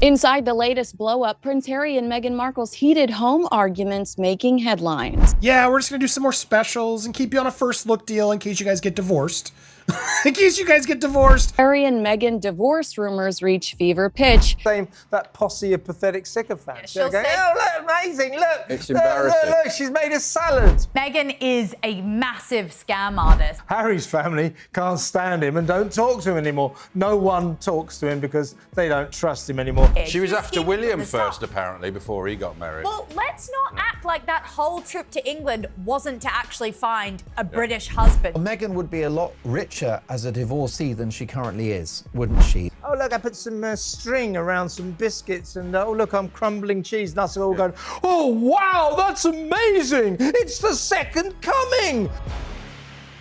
Inside the latest blow-up, Prince Harry and Meghan Markle's heated home arguments making headlines. Yeah, we're just gonna do some more specials and keep you on a first look deal in case you guys get divorced. Harry and Meghan divorce rumors reach fever pitch. Same, that posse of pathetic sycophants. Yeah, going, oh, look, amazing, look. It's embarrassing. Look, she's made a salad. Meghan is a massive scam artist. Harry's family can't stand him and don't talk to him anymore. No one talks to him because they don't trust him anymore. She was after William first, apparently, before he got married. Well, let's not act like that whole trip to England wasn't to actually find a British husband. Meghan would be a lot richer as a divorcee than she currently is, wouldn't she? Oh, look, I put some string around some biscuits and, oh, look, I'm crumbling cheese. And us all going, oh, wow, that's amazing. It's the second coming.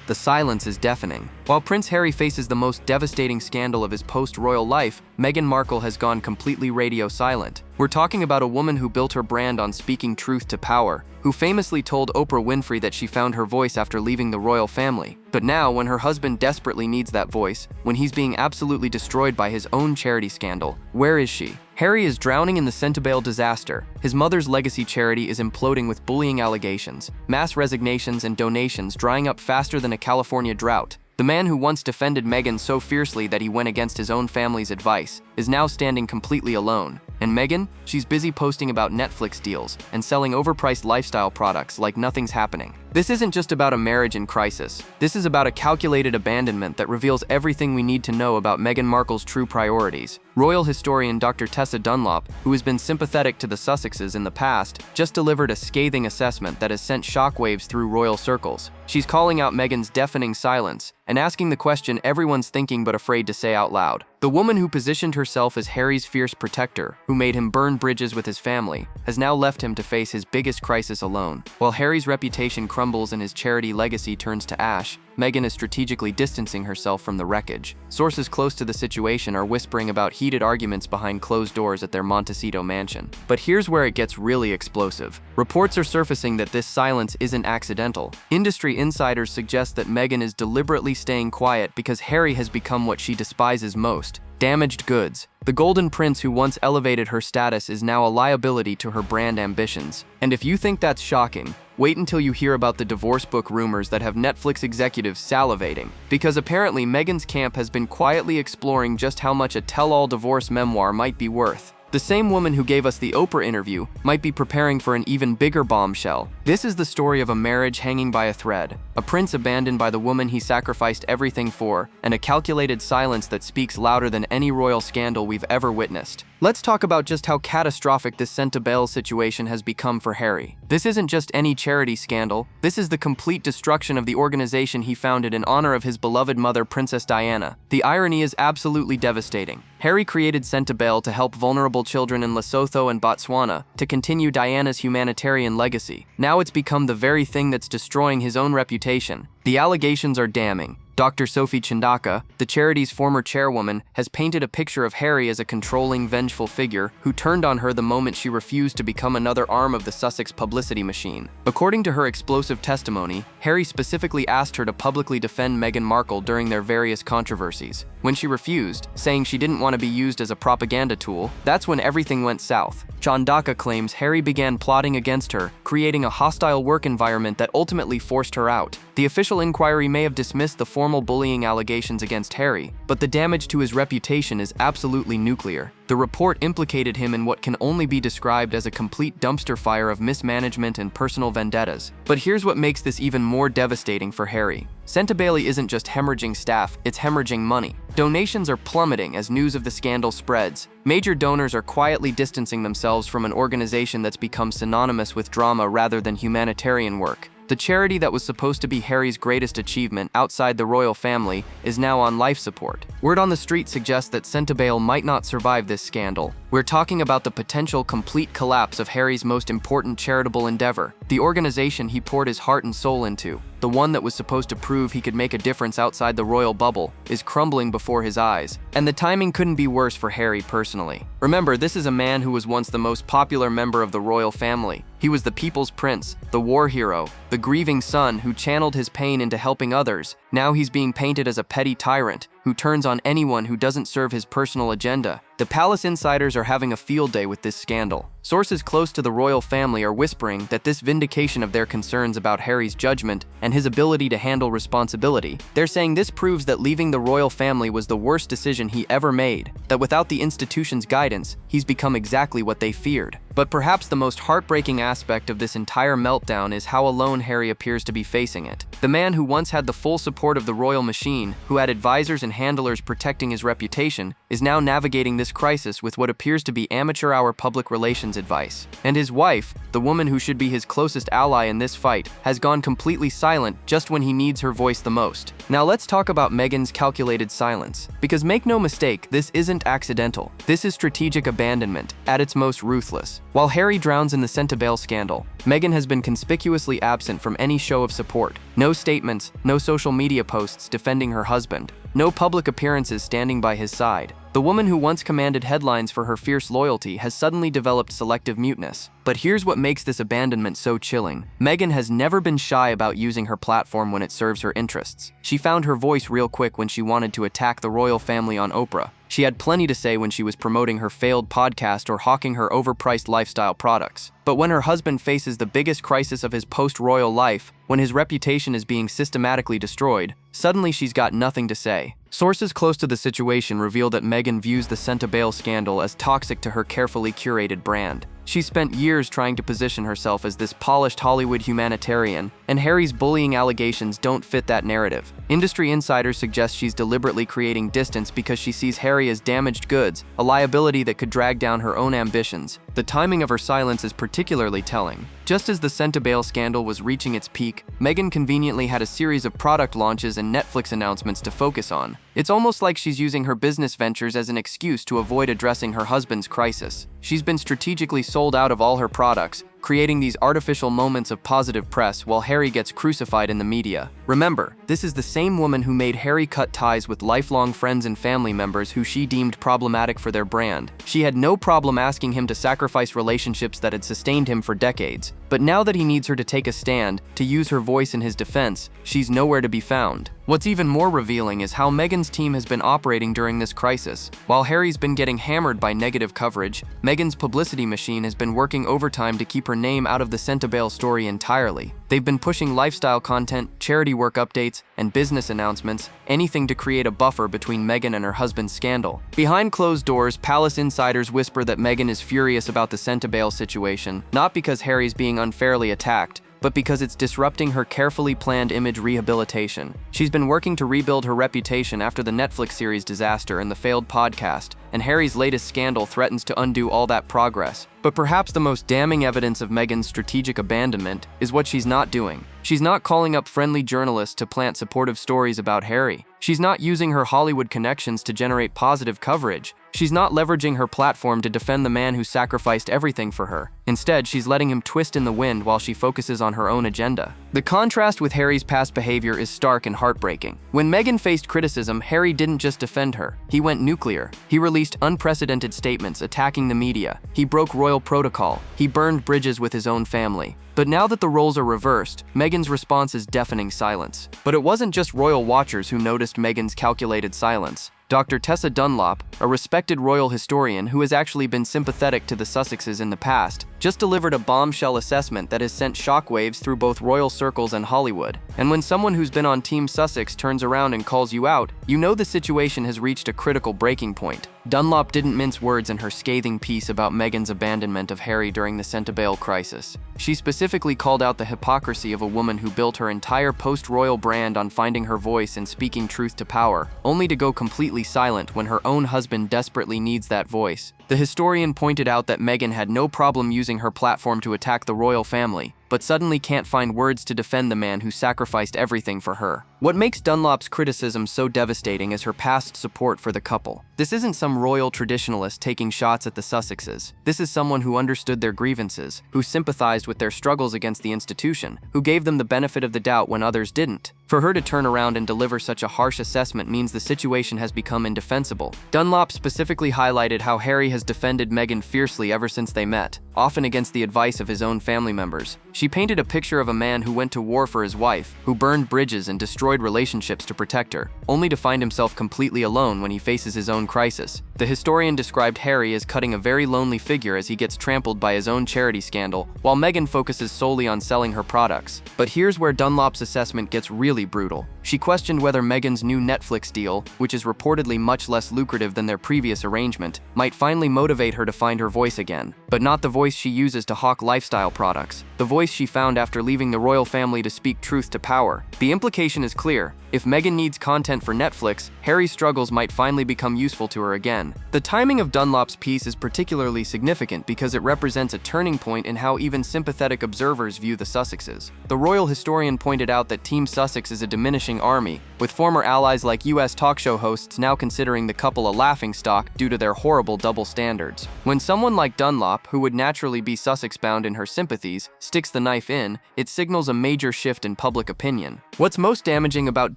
The silence is deafening. While Prince Harry faces the most devastating scandal of his post-royal life, Meghan Markle has gone completely radio silent. We're talking about a woman who built her brand on speaking truth to power, who famously told Oprah Winfrey that she found her voice after leaving the royal family. But now, when her husband desperately needs that voice, when he's being absolutely destroyed by his own charity scandal, where is she? Harry is drowning in the Sentebale disaster. His mother's legacy charity is imploding with bullying allegations, mass resignations and donations drying up faster than a California drought. The man who once defended Meghan so fiercely that he went against his own family's advice is now standing completely alone. And Meghan? She's busy posting about Netflix deals and selling overpriced lifestyle products like nothing's happening. This isn't just about a marriage in crisis. This is about a calculated abandonment that reveals everything we need to know about Meghan Markle's true priorities. Royal historian Dr. Tessa Dunlop, who has been sympathetic to the Sussexes in the past, just delivered a scathing assessment that has sent shockwaves through royal circles. She's calling out Meghan's deafening silence and asking the question everyone's thinking but afraid to say out loud. The woman who positioned herself as Harry's fierce protector, who made him burn bridges with his family, has now left him to face his biggest crisis alone. While Harry's reputation crumbles and his charity legacy turns to ash, Meghan is strategically distancing herself from the wreckage. Sources close to the situation are whispering about heated arguments behind closed doors at their Montecito mansion. But here's where it gets really explosive. Reports are surfacing that this silence isn't accidental. Industry insiders suggest that Meghan is deliberately staying quiet because Harry has become what she despises most: damaged goods. The Golden Prince who once elevated her status is now a liability to her brand ambitions. And if you think that's shocking, wait until you hear about the divorce book rumors that have Netflix executives salivating. Because apparently Meghan's camp has been quietly exploring just how much a tell-all divorce memoir might be worth. The same woman who gave us the Oprah interview might be preparing for an even bigger bombshell. This is the story of a marriage hanging by a thread, a prince abandoned by the woman he sacrificed everything for, and a calculated silence that speaks louder than any royal scandal we've ever witnessed. Let's talk about just how catastrophic this Sentebale situation has become for Harry. This isn't just any charity scandal. This is the complete destruction of the organization he founded in honor of his beloved mother, Princess Diana. The irony is absolutely devastating. Harry created Sentebale to help vulnerable children in Lesotho and Botswana, to continue Diana's humanitarian legacy. Now it's become the very thing that's destroying his own reputation. The allegations are damning. Dr. Sophie Chindaka, the charity's former chairwoman, has painted a picture of Harry as a controlling, vengeful figure who turned on her the moment she refused to become another arm of the Sussex publicity machine. According to her explosive testimony, Harry specifically asked her to publicly defend Meghan Markle during their various controversies. When she refused, saying she didn't want to be used as a propaganda tool, that's when everything went south. Chandaka claims Harry began plotting against her, creating a hostile work environment that ultimately forced her out. The official inquiry may have dismissed the formal bullying allegations against Harry, but the damage to his reputation is absolutely nuclear. The report implicated him in what can only be described as a complete dumpster fire of mismanagement and personal vendettas. But here's what makes this even more devastating for Harry. Sentebale isn't just hemorrhaging staff, it's hemorrhaging money. Donations are plummeting as news of the scandal spreads. Major donors are quietly distancing themselves from an organization that's become synonymous with drama rather than humanitarian work. The charity that was supposed to be Harry's greatest achievement outside the royal family is now on life support. Word on the street suggests that Sentebale might not survive this scandal. We're talking about the potential complete collapse of Harry's most important charitable endeavor, the organization he poured his heart and soul into. The one that was supposed to prove he could make a difference outside the royal bubble is crumbling before his eyes. And the timing couldn't be worse for Harry personally. Remember, this is a man who was once the most popular member of the royal family. He was the people's prince, the war hero, the grieving son who channeled his pain into helping others. Now he's being painted as a petty tyrant, who turns on anyone who doesn't serve his personal agenda. The palace insiders are having a field day with this scandal. Sources close to the royal family are whispering that this vindication of their concerns about Harry's judgment and his ability to handle responsibility. They're saying this proves that leaving the royal family was the worst decision he ever made, that without the institution's guidance, he's become exactly what they feared. But perhaps the most heartbreaking aspect of this entire meltdown is how alone Harry appears to be facing it. The man who once had the full support of the royal machine, who had advisors and handlers protecting his reputation, is now navigating this crisis with what appears to be amateur-hour public relations advice. And his wife, the woman who should be his closest ally in this fight, has gone completely silent just when he needs her voice the most. Now let's talk about Meghan's calculated silence. Because make no mistake, this isn't accidental. This is strategic abandonment, at its most ruthless. While Harry drowns in the Sentebale scandal, Meghan has been conspicuously absent from any show of support. No statements, no social media posts defending her husband, no public appearances standing by his side. The woman who once commanded headlines for her fierce loyalty has suddenly developed selective muteness. But here's what makes this abandonment so chilling. Meghan has never been shy about using her platform when it serves her interests. She found her voice real quick when she wanted to attack the royal family on Oprah. She had plenty to say when she was promoting her failed podcast or hawking her overpriced lifestyle products. But when her husband faces the biggest crisis of his post-royal life, when his reputation is being systematically destroyed, suddenly she's got nothing to say. Sources close to the situation reveal that Meghan views the Sentebale scandal as toxic to her carefully curated brand. She spent years trying to position herself as this polished Hollywood humanitarian, and Harry's bullying allegations don't fit that narrative. Industry insiders suggest she's deliberately creating distance because she sees Harry as damaged goods, a liability that could drag down her own ambitions. The timing of her silence is particularly telling. Just as the Centebale scandal was reaching its peak, Meghan conveniently had a series of product launches and Netflix announcements to focus on. It's almost like she's using her business ventures as an excuse to avoid addressing her husband's crisis. She's been strategically sold out of all her products, creating these artificial moments of positive press while Harry gets crucified in the media. Remember, this is the same woman who made Harry cut ties with lifelong friends and family members who she deemed problematic for their brand. She had no problem asking him to sacrifice relationships that had sustained him for decades. But now that he needs her to take a stand, to use her voice in his defense, she's nowhere to be found. What's even more revealing is how Meghan's team has been operating during this crisis. While Harry's been getting hammered by negative coverage, Meghan's publicity machine has been working overtime to keep her name out of the Centebale story entirely. They've been pushing lifestyle content, charity work updates, and business announcements, anything to create a buffer between Meghan and her husband's scandal. Behind closed doors, palace insiders whisper that Meghan is furious about the Centebale situation, not because Harry's being unfairly attacked, but because it's disrupting her carefully planned image rehabilitation. She's been working to rebuild her reputation after the Netflix series disaster and the failed podcast, and Harry's latest scandal threatens to undo all that progress. But perhaps the most damning evidence of Meghan's strategic abandonment is what she's not doing. She's not calling up friendly journalists to plant supportive stories about Harry. She's not using her Hollywood connections to generate positive coverage. She's not leveraging her platform to defend the man who sacrificed everything for her. Instead, she's letting him twist in the wind while she focuses on her own agenda. The contrast with Harry's past behavior is stark and heartbreaking. When Meghan faced criticism, Harry didn't just defend her. He went nuclear. He released unprecedented statements attacking the media. He broke royal protocol. He burned bridges with his own family. But now that the roles are reversed, Meghan's response is deafening silence. But it wasn't just royal watchers who noticed Meghan's calculated silence. Dr. Tessa Dunlop, a respected royal historian who has actually been sympathetic to the Sussexes in the past, just delivered a bombshell assessment that has sent shockwaves through both royal circles and Hollywood. And when someone who's been on Team Sussex turns around and calls you out, you know the situation has reached a critical breaking point. Dunlop didn't mince words in her scathing piece about Meghan's abandonment of Harry during the Centebale crisis. She specifically called out the hypocrisy of a woman who built her entire post-royal brand on finding her voice and speaking truth to power, only to go completely silent when her own husband desperately needs that voice. The historian pointed out that Meghan had no problem using her platform to attack the royal family, but suddenly can't find words to defend the man who sacrificed everything for her. What makes Dunlop's criticism so devastating is her past support for the couple. This isn't some royal traditionalist taking shots at the Sussexes. This is someone who understood their grievances, who sympathized with their struggles against the institution, who gave them the benefit of the doubt when others didn't. For her to turn around and deliver such a harsh assessment means the situation has become indefensible. Dunlop specifically highlighted how Harry has defended Meghan fiercely ever since they met, often against the advice of his own family members. She painted a picture of a man who went to war for his wife, who burned bridges and destroyed relationships to protect her, only to find himself completely alone when he faces his own crisis. The historian described Harry as cutting a very lonely figure as he gets trampled by his own charity scandal, while Meghan focuses solely on selling her products. But here's where Dunlop's assessment gets really brutal. She questioned whether Meghan's new Netflix deal, which is reportedly much less lucrative than their previous arrangement, might finally motivate her to find her voice again, but not the voice she uses to hawk lifestyle products, the voice she found after leaving the royal family to speak truth to power. The implication is clear. If Meghan needs content for Netflix, Harry's struggles might finally become useful to her again. The timing of Dunlop's piece is particularly significant because it represents a turning point in how even sympathetic observers view the Sussexes. The royal historian pointed out that Team Sussex is a diminishing army, with former allies like US talk show hosts now considering the couple a laughingstock due to their horrible double standards. When someone like Dunlop, who would naturally be Sussex-bound in her sympathies, sticks the knife in, it signals a major shift in public opinion. What's most damaging about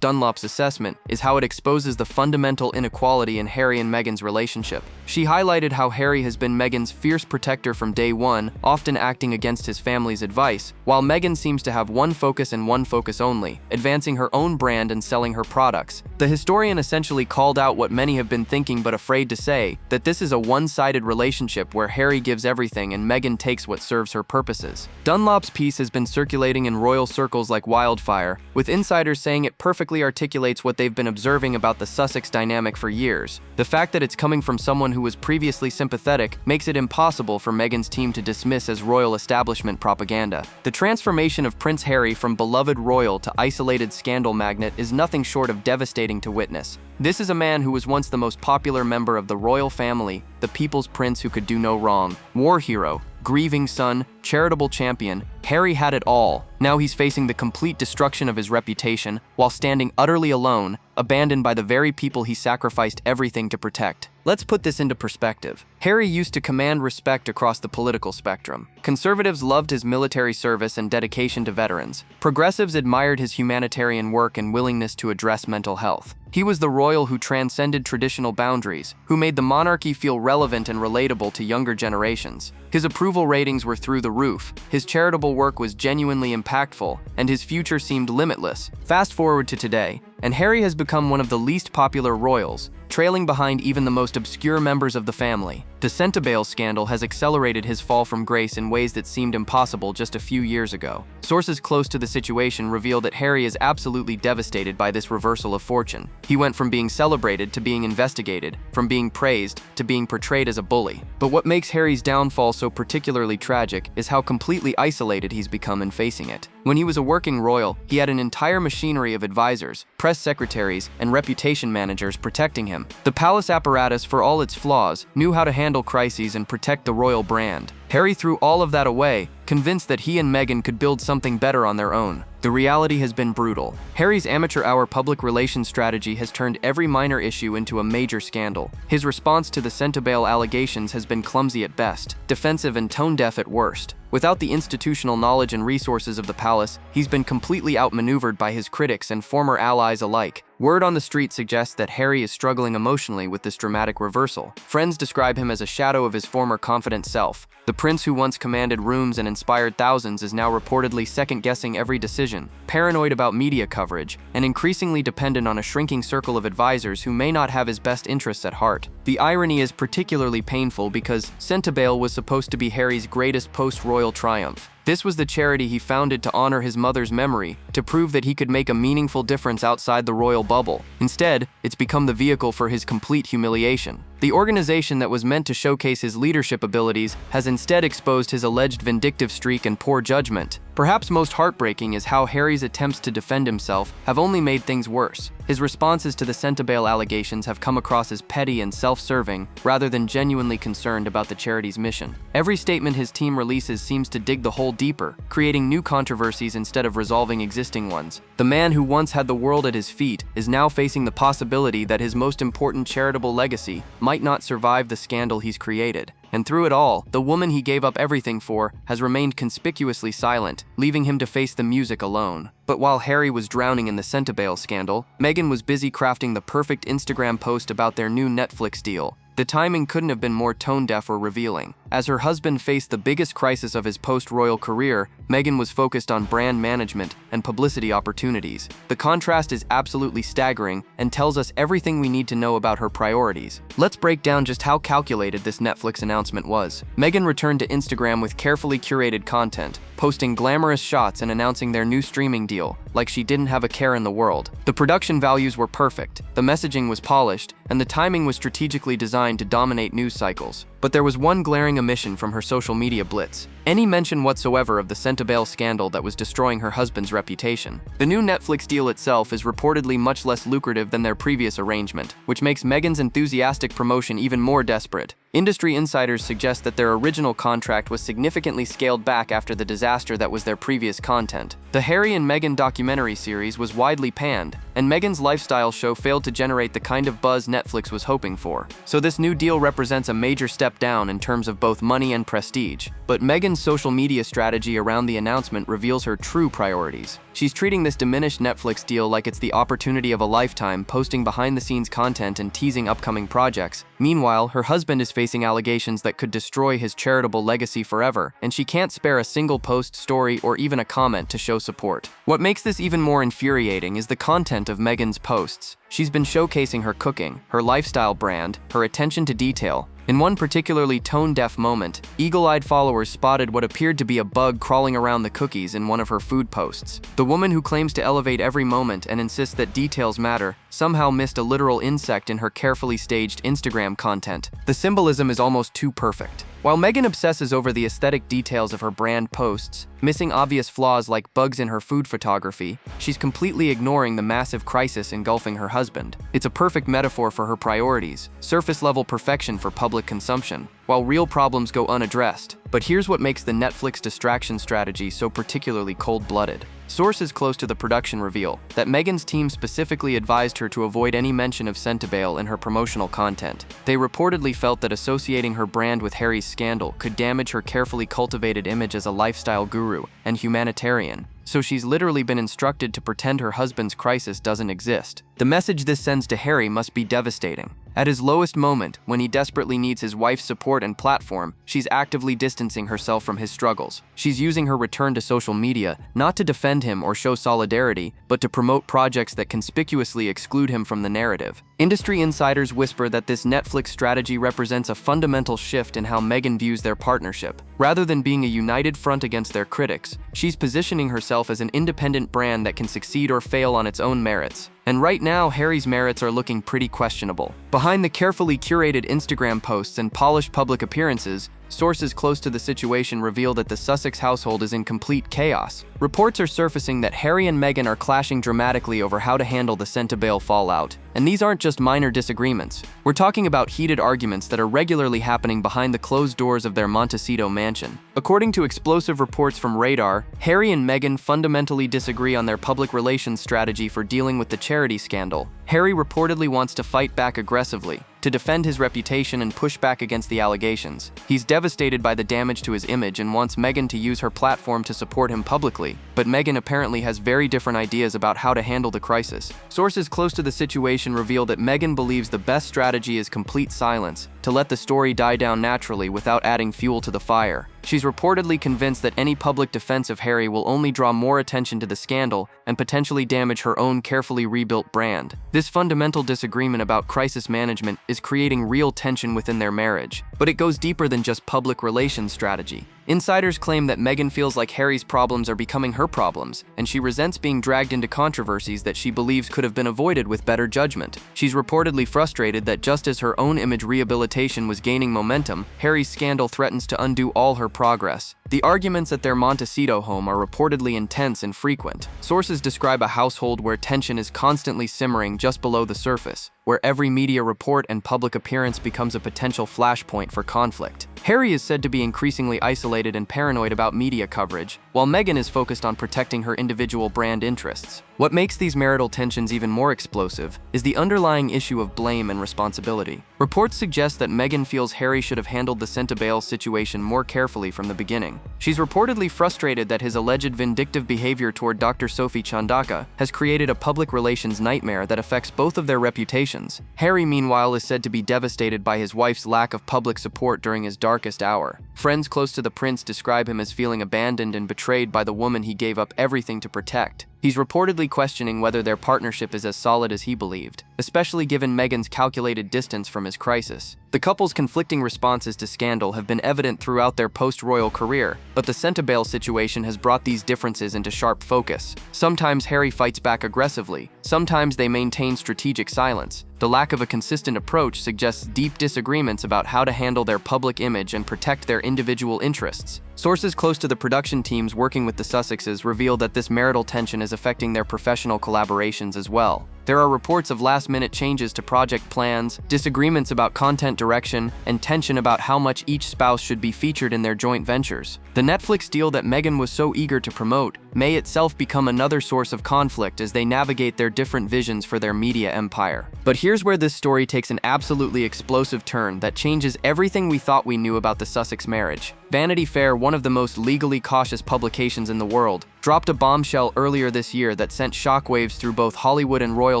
Dunlop's assessment is how it exposes the fundamental inequality in Harry and Meghan's relationship. She highlighted how Harry has been Meghan's fierce protector from day one, often acting against his family's advice, while Meghan seems to have one focus and one focus only, advancing her own brand and selling her products. The historian essentially called out what many have been thinking but afraid to say, that this is a one-sided relationship where Harry gives everything and Meghan takes what serves her purposes. Dunlop's piece has been circulating in royal circles like wildfire, with insiders saying it perfectly articulates what they've been observing about the Sussex dynamic for years. The fact that it's coming from someone who was previously sympathetic makes it impossible for Meghan's team to dismiss as royal establishment propaganda. The transformation of Prince Harry from beloved royal to isolated scandal magnate is nothing short of devastating to witness. This is a man who was once the most popular member of the royal family, the people's prince who could do no wrong, war hero, grieving son, charitable champion. Harry had it all. Now he's facing the complete destruction of his reputation while standing utterly alone, abandoned by the very people he sacrificed everything to protect. Let's put this into perspective. Harry used to command respect across the political spectrum. Conservatives loved his military service and dedication to veterans. Progressives admired his humanitarian work and willingness to address mental health. He was the royal who transcended traditional boundaries, who made the monarchy feel relevant and relatable to younger generations. His approval ratings were through the roof, his charitable work was genuinely impactful, and his future seemed limitless. Fast forward to today, and Harry has become one of the least popular royals, trailing behind even the most obscure members of the family. The Sentebale scandal has accelerated his fall from grace in ways that seemed impossible just a few years ago. Sources close to the situation reveal that Harry is absolutely devastated by this reversal of fortune. He went from being celebrated to being investigated, from being praised to being portrayed as a bully. But what makes Harry's downfall so particularly tragic is how completely isolated he's become in facing it. When he was a working royal, he had an entire machinery of advisors, press secretaries, and reputation managers protecting him. The palace apparatus, for all its flaws, knew how to handle crises and protect the royal brand. Harry threw all of that away, convinced that he and Meghan could build something better on their own. The reality has been brutal. Harry's amateur hour public relations strategy has turned every minor issue into a major scandal. His response to the Centebale allegations has been clumsy at best, defensive and tone-deaf at worst. Without the institutional knowledge and resources of the palace, he's been completely outmaneuvered by his critics and former allies alike. Word on the street suggests that Harry is struggling emotionally with this dramatic reversal. Friends describe him as a shadow of his former confident self. The prince who once commanded rooms and inspired thousands is now reportedly second-guessing every decision, paranoid about media coverage, and increasingly dependent on a shrinking circle of advisors who may not have his best interests at heart. The irony is particularly painful because Sentebale was supposed to be Harry's greatest post-royal triumph. This was the charity he founded to honor his mother's memory, to prove that he could make a meaningful difference outside the royal bubble. Instead, it's become the vehicle for his complete humiliation. The organization that was meant to showcase his leadership abilities has instead exposed his alleged vindictive streak and poor judgment. Perhaps most heartbreaking is how Harry's attempts to defend himself have only made things worse. His responses to the Centebale allegations have come across as petty and self-serving, rather than genuinely concerned about the charity's mission. Every statement his team releases seems to dig the hole deeper, creating new controversies instead of resolving existing ones. The man who once had the world at his feet is now facing the possibility that his most important charitable legacy might not survive the scandal he's created. And through it all, the woman he gave up everything for has remained conspicuously silent, leaving him to face the music alone. But while Harry was drowning in the Sentebale scandal, Meghan was busy crafting the perfect Instagram post about their new Netflix deal. The timing couldn't have been more tone-deaf or revealing. As her husband faced the biggest crisis of his post-royal career, Meghan was focused on brand management and publicity opportunities. The contrast is absolutely staggering and tells us everything we need to know about her priorities. Let's break down just how calculated this Netflix announcement was. Meghan returned to Instagram with carefully curated content, posting glamorous shots and announcing their new streaming deal, like she didn't have a care in the world. The production values were perfect, the messaging was polished, and the timing was strategically designed to dominate news cycles. But there was one glaring omission from her social media blitz: any mention whatsoever of the Centebale scandal that was destroying her husband's reputation. The new Netflix deal itself is reportedly much less lucrative than their previous arrangement, which makes Meghan's enthusiastic promotion even more desperate. Industry insiders suggest that their original contract was significantly scaled back after the disaster that was their previous content. The Harry and Meghan documentary series was widely panned, and Meghan's lifestyle show failed to generate the kind of buzz Netflix was hoping for. So this new deal represents a major step down in terms of both money and prestige. But Meghan's social media strategy around the announcement reveals her true priorities. She's treating this diminished Netflix deal like it's the opportunity of a lifetime, posting behind-the-scenes content and teasing upcoming projects. Meanwhile, her husband is facing allegations that could destroy his charitable legacy forever, and she can't spare a single post, story, or even a comment to show support. What makes this even more infuriating is the content of Meghan's posts. She's been showcasing her cooking, her lifestyle brand, her attention to detail. In one particularly tone-deaf moment, eagle-eyed followers spotted what appeared to be a bug crawling around the cookies in one of her food posts. The woman, who claims to elevate every moment and insists that details matter, somehow missed a literal insect in her carefully staged Instagram content. The symbolism is almost too perfect. While Meghan obsesses over the aesthetic details of her brand posts, missing obvious flaws like bugs in her food photography, she's completely ignoring the massive crisis engulfing her husband. It's a perfect metaphor for her priorities: surface-level perfection for public consumption, while real problems go unaddressed. But here's what makes the Netflix distraction strategy so particularly cold-blooded. Sources close to the production reveal that Meghan's team specifically advised her to avoid any mention of Sentebale in her promotional content. They reportedly felt that associating her brand with Harry's scandal could damage her carefully cultivated image as a lifestyle guru and humanitarian. So she's literally been instructed to pretend her husband's crisis doesn't exist. The message this sends to Harry must be devastating. At his lowest moment, when he desperately needs his wife's support and platform, she's actively distancing herself from his struggles. She's using her return to social media not to defend him or show solidarity, but to promote projects that conspicuously exclude him from the narrative. Industry insiders whisper that this Netflix strategy represents a fundamental shift in how Meghan views their partnership. Rather than being a united front against their critics, she's positioning herself as an independent brand that can succeed or fail on its own merits. And right now, Harry's merits are looking pretty questionable. Behind the carefully curated Instagram posts and polished public appearances, sources close to the situation reveal that the Sussex household is in complete chaos. Reports are surfacing that Harry and Meghan are clashing dramatically over how to handle the Sentebale fallout. And these aren't just minor disagreements. We're talking about heated arguments that are regularly happening behind the closed doors of their Montecito mansion. According to explosive reports from Radar, Harry and Meghan fundamentally disagree on their public relations strategy for dealing with the charity scandal. Harry reportedly wants to fight back aggressively, to defend his reputation and push back against the allegations. He's devastated by the damage to his image and wants Meghan to use her platform to support him publicly, but Meghan apparently has very different ideas about how to handle the crisis. Sources close to the situation reveal that Meghan believes the best strategy is complete silence, to let the story die down naturally without adding fuel to the fire. She's reportedly convinced that any public defense of Harry will only draw more attention to the scandal and potentially damage her own carefully rebuilt brand. This fundamental disagreement about crisis management is creating real tension within their marriage. But it goes deeper than just public relations strategy. Insiders claim that Meghan feels like Harry's problems are becoming her problems, and she resents being dragged into controversies that she believes could have been avoided with better judgment. She's reportedly frustrated that just as her own image rehabilitation was gaining momentum, Harry's scandal threatens to undo all her progress. The arguments at their Montecito home are reportedly intense and frequent. Sources describe a household where tension is constantly simmering just below the surface, where every media report and public appearance becomes a potential flashpoint for conflict. Harry is said to be increasingly isolated and paranoid about media coverage, while Meghan is focused on protecting her individual brand interests. What makes these marital tensions even more explosive is the underlying issue of blame and responsibility. Reports suggest that Meghan feels Harry should have handled the Sentebale situation more carefully from the beginning. She's reportedly frustrated that his alleged vindictive behavior toward Dr. Sophie Chandaka has created a public relations nightmare that affects both of their reputations. Harry, meanwhile, is said to be devastated by his wife's lack of public support during his darkest hour. Friends close to the prince describe him as feeling abandoned and betrayed by the woman he gave up everything to protect. He's reportedly questioning whether their partnership is as solid as he believed, especially given Meghan's calculated distance from his crisis. The couple's conflicting responses to scandal have been evident throughout their post-royal career, but the Centebale situation has brought these differences into sharp focus. Sometimes Harry fights back aggressively, sometimes they maintain strategic silence. The lack of a consistent approach suggests deep disagreements about how to handle their public image and protect their individual interests. Sources close to the production teams working with the Sussexes reveal that this marital tension is affecting their professional collaborations as well. There are reports of last-minute changes to project plans, disagreements about content direction, and tension about how much each spouse should be featured in their joint ventures. The Netflix deal that Meghan was so eager to promote may itself become another source of conflict as they navigate their different visions for their media empire. But here's where this story takes an absolutely explosive turn that changes everything we thought we knew about the Sussex marriage. Vanity Fair, one of the most legally cautious publications in the world, dropped a bombshell earlier this year that sent shockwaves through both Hollywood and royal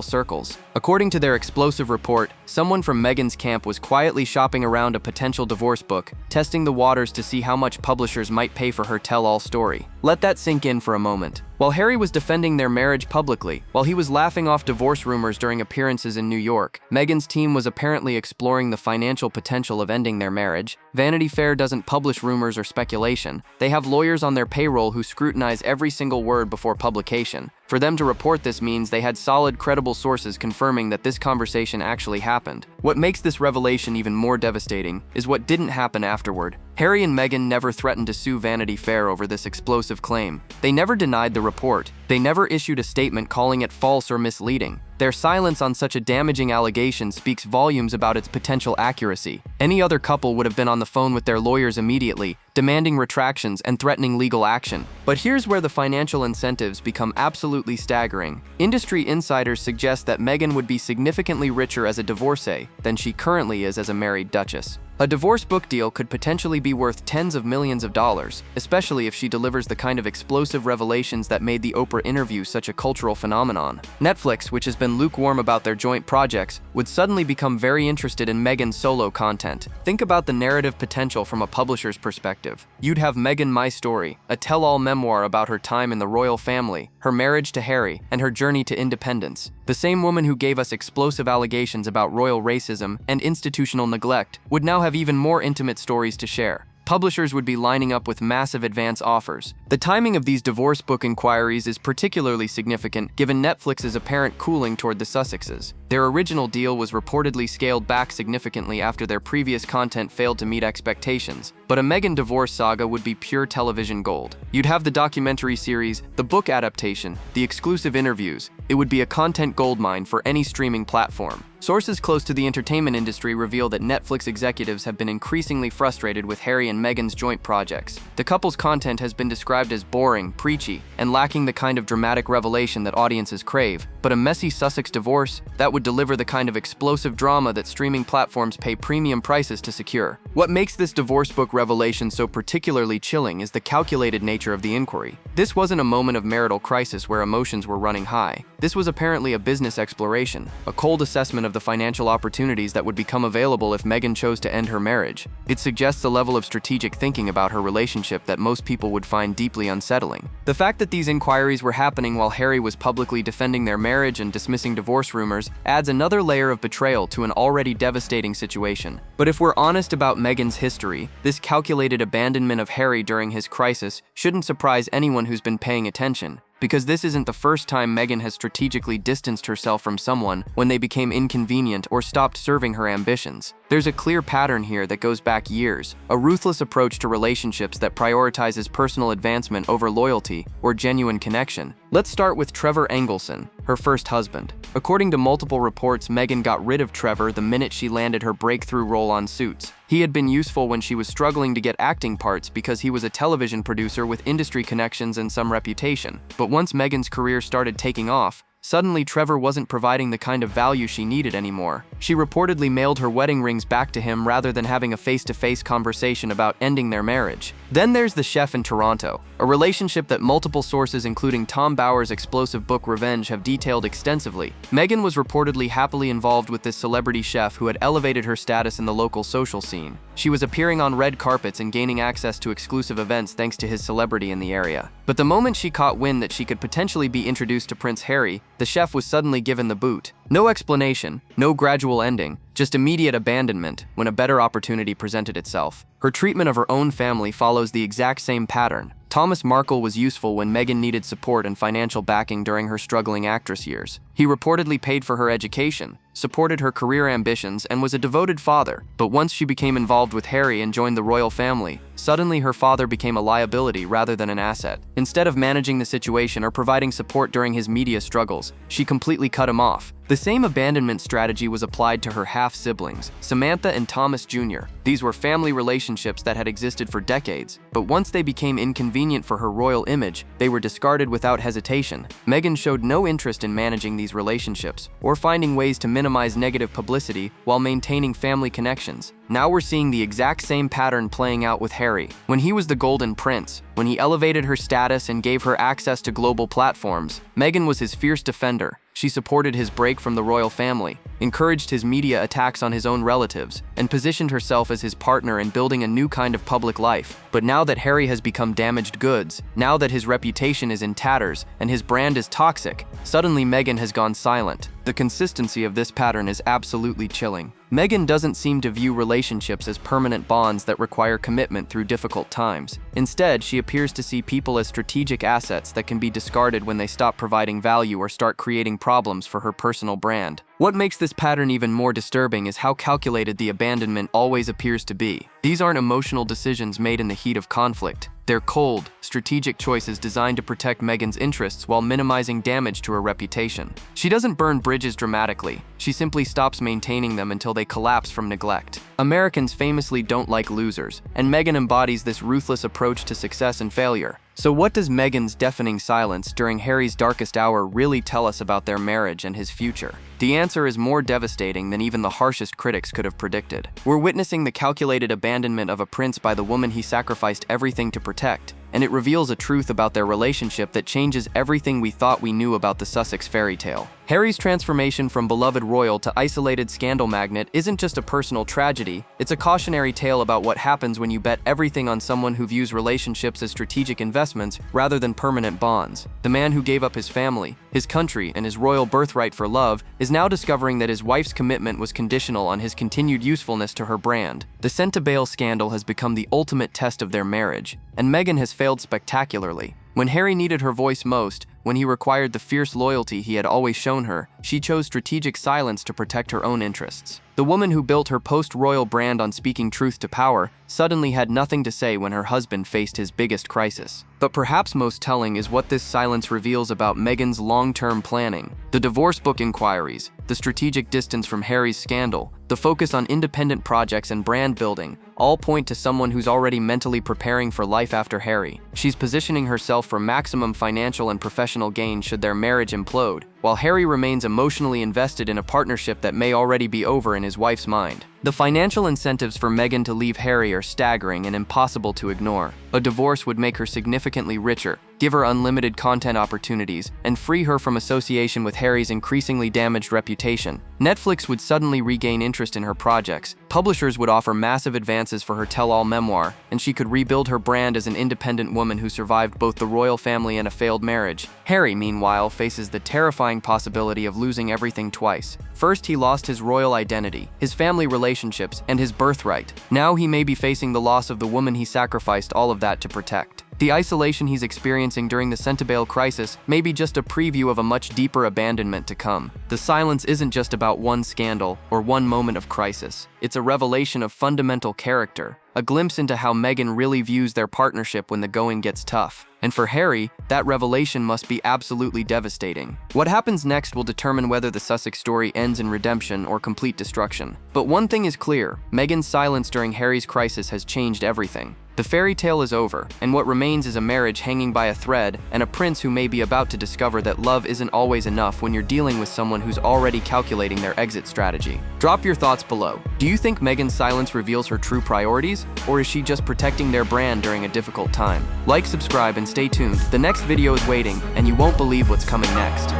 circles. According to their explosive report, someone from Meghan's camp was quietly shopping around a potential divorce book, testing the waters to see how much publishers might pay for her tell-all story. Let that sink in for a moment. While Harry was defending their marriage publicly, while he was laughing off divorce rumors during appearances in New York, Meghan's team was apparently exploring the financial potential of ending their marriage. Vanity Fair doesn't publish rumors or speculation. They have lawyers on their payroll who scrutinize every single word before publication. For them to report this means they had solid, credible sources confirming that this conversation actually happened. What makes this revelation even more devastating is what didn't happen afterward. Harry and Meghan never threatened to sue Vanity Fair over this explosive claim. They never denied the report. They never issued a statement calling it false or misleading. Their silence on such a damaging allegation speaks volumes about its potential accuracy. Any other couple would have been on the phone with their lawyers immediately, demanding retractions and threatening legal action. But here's where the financial incentives become absolutely staggering. Industry insiders suggest that Meghan would be significantly richer as a divorcee than she currently is as a married duchess. A divorce book deal could potentially be worth tens of millions of dollars, especially if she delivers the kind of explosive revelations that made the Oprah interview such a cultural phenomenon. Netflix, which has been lukewarm about their joint projects, would suddenly become very interested in Meghan's solo content. Think about the narrative potential from a publisher's perspective. You'd have Meghan My Story, a tell-all memoir about her time in the royal family, her marriage to Harry, and her journey to independence. The same woman who gave us explosive allegations about royal racism and institutional neglect would now have even more intimate stories to share. Publishers would be lining up with massive advance offers. The timing of these divorce book inquiries is particularly significant given Netflix's apparent cooling toward the Sussexes. Their original deal was reportedly scaled back significantly after their previous content failed to meet expectations. But a Meghan divorce saga would be pure television gold. You'd have the documentary series, the book adaptation, the exclusive interviews. It would be a content goldmine for any streaming platform. Sources close to the entertainment industry reveal that Netflix executives have been increasingly frustrated with Harry and Meghan's joint projects. The couple's content has been described as boring, preachy, and lacking the kind of dramatic revelation that audiences crave. But a messy Sussex divorce, that would deliver the kind of explosive drama that streaming platforms pay premium prices to secure. What makes this divorce book revelation so particularly chilling is the calculated nature of the inquiry. This wasn't a moment of marital crisis where emotions were running high. This was apparently a business exploration, a cold assessment of the financial opportunities that would become available if Meghan chose to end her marriage. It suggests a level of strategic thinking about her relationship that most people would find deeply unsettling. The fact that these inquiries were happening while Harry was publicly defending their marriage and dismissing divorce rumors adds another layer of betrayal to an already devastating situation. But if we're honest about Meghan's history, this calculated abandonment of Harry during his crisis shouldn't surprise anyone who's been paying attention. Because this isn't the first time Meghan has strategically distanced herself from someone when they became inconvenient or stopped serving her ambitions. There's a clear pattern here that goes back years, a ruthless approach to relationships that prioritizes personal advancement over loyalty or genuine connection. Let's start with Trevor Engelson, her first husband. According to multiple reports, Meghan got rid of Trevor the minute she landed her breakthrough role on Suits. He had been useful when she was struggling to get acting parts because he was a television producer with industry connections and some reputation. But But once Meghan's career started taking off, suddenly Trevor wasn't providing the kind of value she needed anymore. She reportedly mailed her wedding rings back to him rather than having a face-to-face conversation about ending their marriage. Then there's the chef in Toronto, a relationship that multiple sources including Tom Bower's explosive book Revenge have detailed extensively. Meghan was reportedly happily involved with this celebrity chef who had elevated her status in the local social scene. She was appearing on red carpets and gaining access to exclusive events thanks to his celebrity in the area. But the moment she caught wind that she could potentially be introduced to Prince Harry, the chef was suddenly given the boot. No explanation, no gradual ending, just immediate abandonment when a better opportunity presented itself. Her treatment of her own family follows the exact same pattern. Thomas Markle was useful when Meghan needed support and financial backing during her struggling actress years. He reportedly paid for her education, supported her career ambitions, and was a devoted father. But once she became involved with Harry and joined the royal family, suddenly her father became a liability rather than an asset. Instead of managing the situation or providing support during his media struggles, she completely cut him off. The same abandonment strategy was applied to her half-siblings, Samantha and Thomas Jr. These were family relationships that had existed for decades, but once they became inconvenient for her royal image, they were discarded without hesitation. Meghan showed no interest in managing these relationships or finding ways to minimize negative publicity while maintaining family connections. Now we're seeing the exact same pattern playing out with Harry. When he was the Golden Prince, when he elevated her status and gave her access to global platforms, Meghan was his fierce defender. She supported his break from the royal family, encouraged his media attacks on his own relatives, and positioned herself as his partner in building a new kind of public life. But now that Harry has become damaged goods, now that his reputation is in tatters and his brand is toxic, suddenly Meghan has gone silent. The consistency of this pattern is absolutely chilling. Meghan doesn't seem to view relationships as permanent bonds that require commitment through difficult times. Instead, she appears to see people as strategic assets that can be discarded when they stop providing value or start creating problems for her personal brand. What makes this pattern even more disturbing is how calculated the abandonment always appears to be. These aren't emotional decisions made in the heat of conflict. They're cold, strategic choices designed to protect Meghan's interests while minimizing damage to her reputation. She doesn't burn bridges dramatically. She simply stops maintaining them until they collapse from neglect. Americans famously don't like losers, and Meghan embodies this ruthless approach to success and failure. So what does Meghan's deafening silence during Harry's darkest hour really tell us about their marriage and his future? The answer is more devastating than even the harshest critics could have predicted. We're witnessing the calculated abandonment of a prince by the woman he sacrificed everything to protect, and it reveals a truth about their relationship that changes everything we thought we knew about the Sussex fairy tale. Harry's transformation from beloved royal to isolated scandal magnate isn't just a personal tragedy, it's a cautionary tale about what happens when you bet everything on someone who views relationships as strategic investments rather than permanent bonds. The man who gave up his family, his country, and his royal birthright for love is now discovering that his wife's commitment was conditional on his continued usefulness to her brand. The Sentebale scandal has become the ultimate test of their marriage, and Meghan has failed spectacularly. When Harry needed her voice most, when he required the fierce loyalty he had always shown her, she chose strategic silence to protect her own interests. The woman who built her post-royal brand on speaking truth to power suddenly had nothing to say when her husband faced his biggest crisis. But perhaps most telling is what this silence reveals about Meghan's long-term planning. The divorce book inquiries, the strategic distance from Harry's scandal, the focus on independent projects and brand building, all point to someone who's already mentally preparing for life after Harry. She's positioning herself for maximum financial and professional gain should their marriage implode, while Harry remains emotionally invested in a partnership that may already be over in his wife's mind. The financial incentives for Meghan to leave Harry are staggering and impossible to ignore. A divorce would make her significantly richer, give her unlimited content opportunities, and free her from association with Harry's increasingly damaged reputation. Netflix would suddenly regain interest in her projects, publishers would offer massive advances for her tell-all memoir, and she could rebuild her brand as an independent woman who survived both the royal family and a failed marriage. Harry, meanwhile, faces the terrifying possibility of losing everything twice. First, he lost his royal identity, his family relationships, and his birthright. Now he may be facing the loss of the woman he sacrificed all of that to protect. The isolation he's experiencing during the Centebale crisis may be just a preview of a much deeper abandonment to come. The silence isn't just about one scandal or one moment of crisis. It's a revelation of fundamental character, a glimpse into how Meghan really views their partnership when the going gets tough. And for Harry, that revelation must be absolutely devastating. What happens next will determine whether the Sussex story ends in redemption or complete destruction. But one thing is clear, Meghan's silence during Harry's crisis has changed everything. The fairy tale is over, and what remains is a marriage hanging by a thread and a prince who may be about to discover that love isn't always enough when you're dealing with someone who's already calculating their exit strategy. Drop your thoughts below. Do you think Meghan's silence reveals her true priorities, or is she just protecting their brand during a difficult time? Like, subscribe, and stay tuned. The next video is waiting, and you won't believe what's coming next.